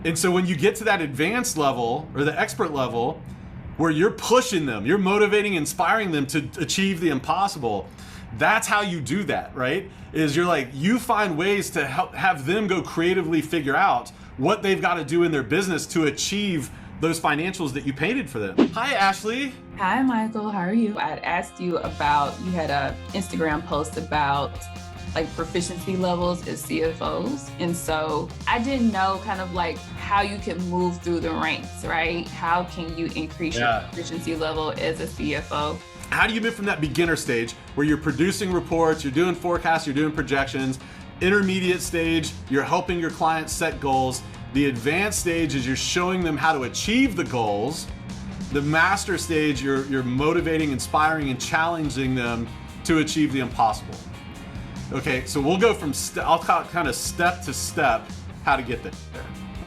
And so when you get to that advanced level or the expert level where you're pushing them, you're motivating, inspiring them to achieve the impossible, that's how you do that, right? Is you're like, you find ways to help have them go creatively figure out what they've got to do in their business to achieve those financials that you painted for them. Hi, Ashley. Hi, Michael. How are you? I had asked you about, you had a Instagram post about like proficiency levels as CFOs. And so I didn't know kind of like how you can move through the ranks, right? How can you increase your proficiency level as a CFO? How do you move from that beginner stage where you're producing reports, you're doing forecasts, you're doing projections, intermediate stage, you're helping your clients set goals. The advanced stage is you're showing them how to achieve the goals. The master stage, you're motivating, inspiring, and challenging them to achieve the impossible. Okay, so we'll go from, I'll kind of step to step how to get there,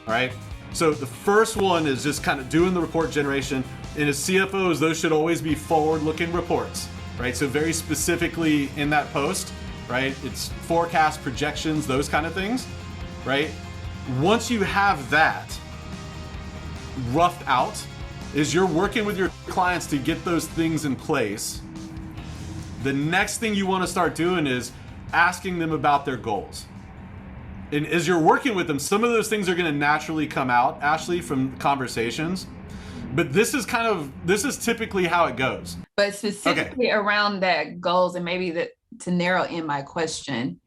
all right? So the first one is just kind of doing the report generation. And as CFOs, those should always be forward-looking reports, right? So very specifically in that post, right? It's forecast, projections, those kind of things, right? Once you have that roughed out, is you're working with your clients to get those things in place. The next thing you want to start doing is asking them about their goals. And as you're working with them, some of those things are going to naturally come out, Ashley, from conversations. But this is typically how it goes. But specifically around that goals, and maybe that to narrow in my question,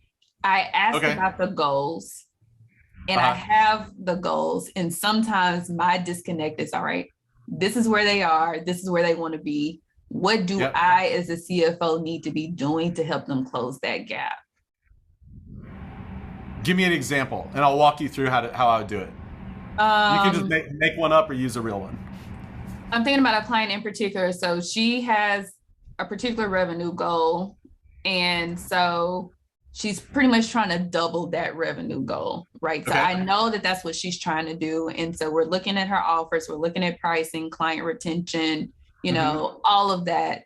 I asked about the goals, and I have the goals, and sometimes my disconnect is, all right, this is where they are, this is where they want to be. What do I as a CFO need to be doing to help them close that gap? Give me an example, and I'll walk you through how I would do it. You can just make one up or use a real one. I'm thinking about a client in particular. So she has a particular revenue goal. And so she's pretty much trying to double that revenue goal, right? So I know that that's what she's trying to do. And so we're looking at her offers, we're looking at pricing, client retention, you know, all of that.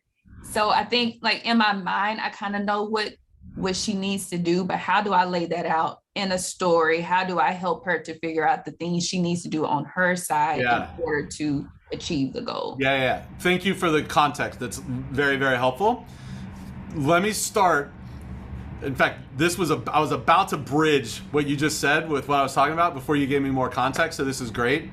So I think like in my mind, I kind of know what she needs to do, but how do I lay that out in a story? How do I help her to figure out the things she needs to do on her side in order to achieve the goal? Yeah. Thank you for the context. That's very, very helpful. Let me start. In fact, I was about to bridge what you just said with what I was talking about before you gave me more context. So this is great.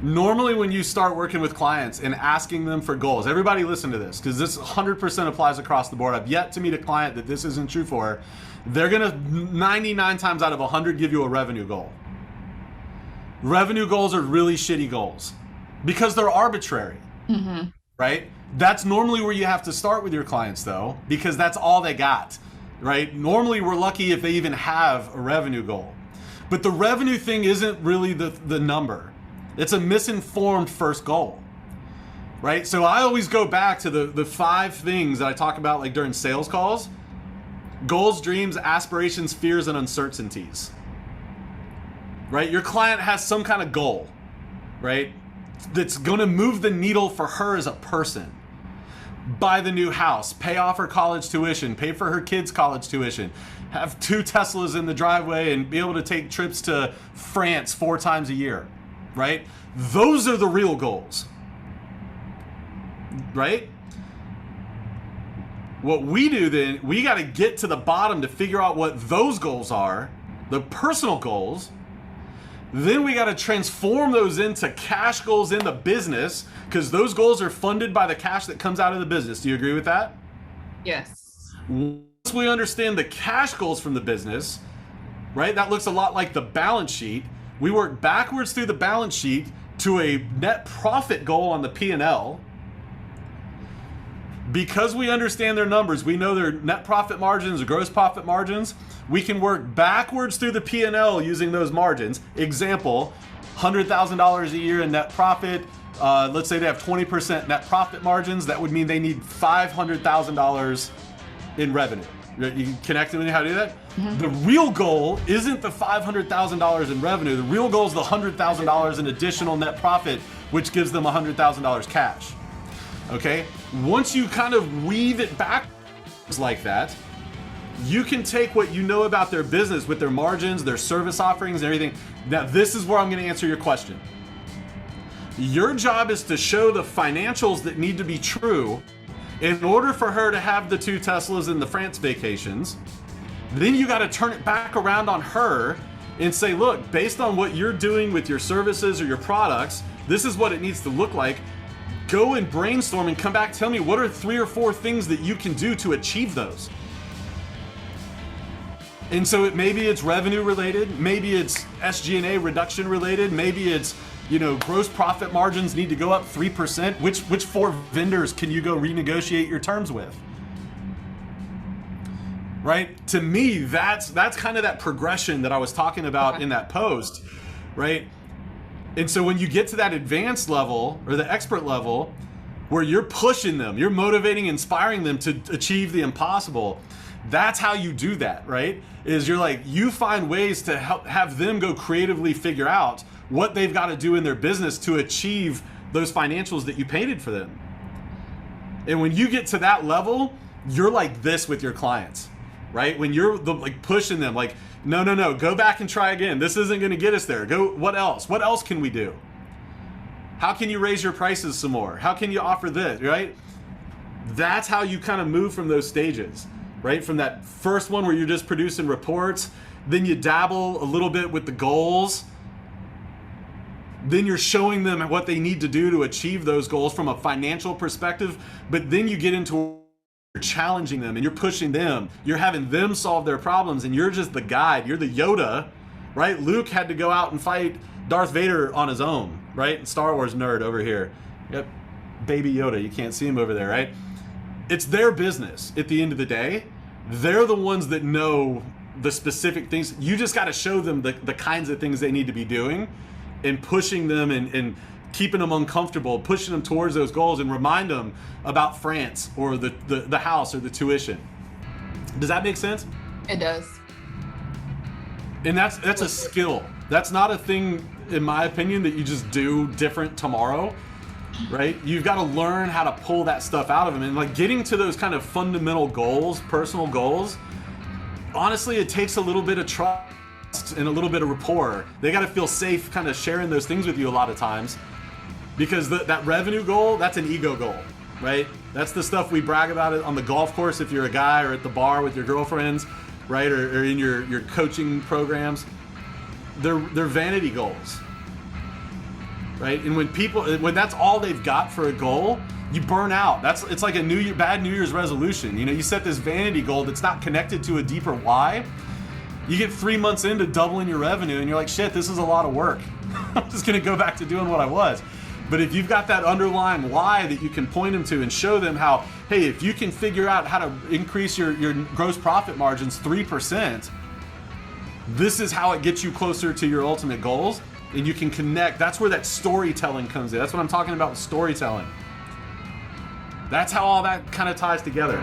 Normally when you start working with clients and asking them for goals, everybody listen to this because this 100% applies across the board. I've yet to meet a client that this isn't true for. They're gonna 99 times out of 100 give you a revenue goal. Revenue goals are really shitty goals because they're arbitrary, right? That's normally where you have to start with your clients though, because that's all they got, right? Normally we're lucky if they even have a revenue goal. But the revenue thing isn't really the number. It's a misinformed first goal, right? So I always go back to the 5 things that I talk about like during sales calls: goals, dreams, aspirations, fears, and uncertainties, right? Your client has some kind of goal, right? That's gonna move the needle for her as a person. Buy the new house, pay off her college tuition, pay for her kids' college tuition, have 2 Teslas in the driveway and be able to take trips to France 4 times a year. Right? Those are the real goals, right? What we do then, we got to get to the bottom to figure out what those goals are, the personal goals. Then we got to transform those into cash goals in the business because those goals are funded by the cash that comes out of the business. Do you agree with that? Yes. Once we understand the cash goals from the business, right? That looks a lot like the balance sheet. We work backwards through the balance sheet to a net profit goal on the P&L. Because we understand their numbers, we know their net profit margins or gross profit margins, we can work backwards through the P&L using those margins. Example, $100,000 a year in net profit. Let's say they have 20% net profit margins. That would mean they need $500,000 in revenue. You connect with me how to do that? The real goal isn't the $500,000 in revenue. The real goal is the $100,000 in additional net profit, which gives them $100,000 cash. Okay? Once you kind of weave it back like that, You can take what you know about their business with their margins, their service offerings, and everything. Now, this is where I'm going to answer your question. Your job is to show the financials that need to be true in order for her to have the 2 Teslas and the France vacations. Then you got to turn it back around on her and say, look, based on what you're doing with your services or your products, this is what it needs to look like. Go and brainstorm and come back, tell me what are 3 or 4 things that you can do to achieve those. And so maybe it's revenue related, maybe it's SG&A reduction related, maybe it's, gross profit margins need to go up 3%. Which 4 vendors can you go renegotiate your terms with? Right? To me, that's kind of that progression that I was talking about in that post, right? And so when you get to that advanced level or the expert level where you're pushing them, you're motivating, inspiring them to achieve the impossible, that's how you do that, right? Is you find ways to help have them go creatively figure out what they've got to do in their business to achieve those financials that you painted for them. And when you get to that level, you're like this with your clients, right? When you're pushing them, no, go back and try again. This isn't going to get us there. What else? What else can we do? How can you raise your prices some more? How can you offer this, right? That's how you kind of move from those stages, right? From that first one where you're just producing reports, then you dabble a little bit with the goals. Then you're showing them what they need to do to achieve those goals from a financial perspective, but then you get into you're challenging them and you're pushing them. You're having them solve their problems and you're just the guide. You're the Yoda, right? Luke had to go out and fight Darth Vader on his own, right? Star Wars nerd over here. Yep, baby Yoda, you can't see him over there, right? It's their business at the end of the day. They're the ones that know the specific things. You just got to show them the kinds of things they need to be doing and pushing them and keeping them uncomfortable, pushing them towards those goals, and remind them about France or the house or the tuition. Does that make sense? It does. And that's a skill. That's not a thing, in my opinion, that you just do different tomorrow, right? You've got to learn how to pull that stuff out of them. And getting to those kind of fundamental goals, personal goals, honestly, it takes a little bit of trust and a little bit of rapport. They got to feel safe kind of sharing those things with you a lot of times. Because that revenue goal, that's an ego goal, right? That's the stuff we brag about it on the golf course if you're a guy, or at the bar with your girlfriends, right? Or in your coaching programs. They're vanity goals, right? And when that's all they've got for a goal, you burn out. It's like a bad New Year's resolution. You set this vanity goal that's not connected to a deeper why. You get 3 months into doubling your revenue and you're like, shit, this is a lot of work. I'm just gonna go back to doing what I was. But if you've got that underlying why that you can point them to and show them how, hey, if you can figure out how to increase your gross profit margins 3%, this is how it gets you closer to your ultimate goals, and you can connect. That's where that storytelling comes in. That's what I'm talking about with storytelling. That's how all that kind of ties together.